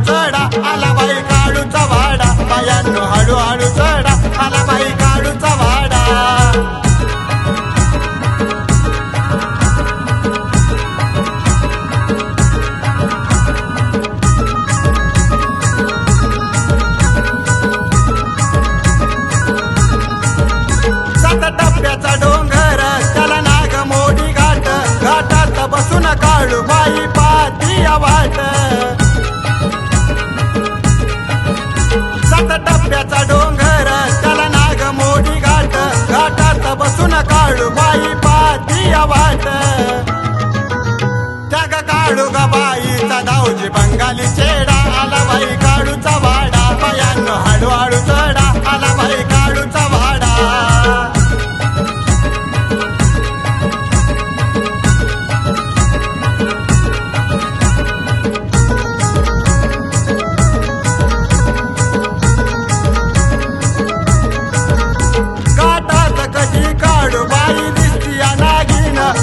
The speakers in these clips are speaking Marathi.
चढा आला बाई काळूचा वाडा बायांनो हळूहळू चढा आला बाई काळूचा वाडा टप्प्याचा डोंगर त्याला नाग मोडी घाट घाटात बसून काळू बाई पाहती वाट सात टप्प्याचा डोंगर त्याला नाग मोडी घाट घाटात बसून काळू बाई पाहती वाट त्या काळू ग बाईचा दाऊजी बंगाली चेडा आला बाई काळूचा वाडा बायांनो हळूहळू चढा आला बाई काळूचा वाडा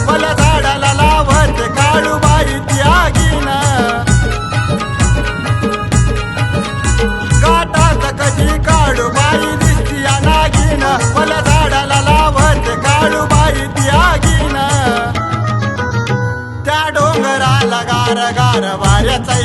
मला झाडाला लावत काळूबाई ती आगीन काटात कधी काळूबाई दिसती नागीन मला झाडाला लावत काळूबाई ती आगीन त्या डोंगराला गार गार वाऱ्याचा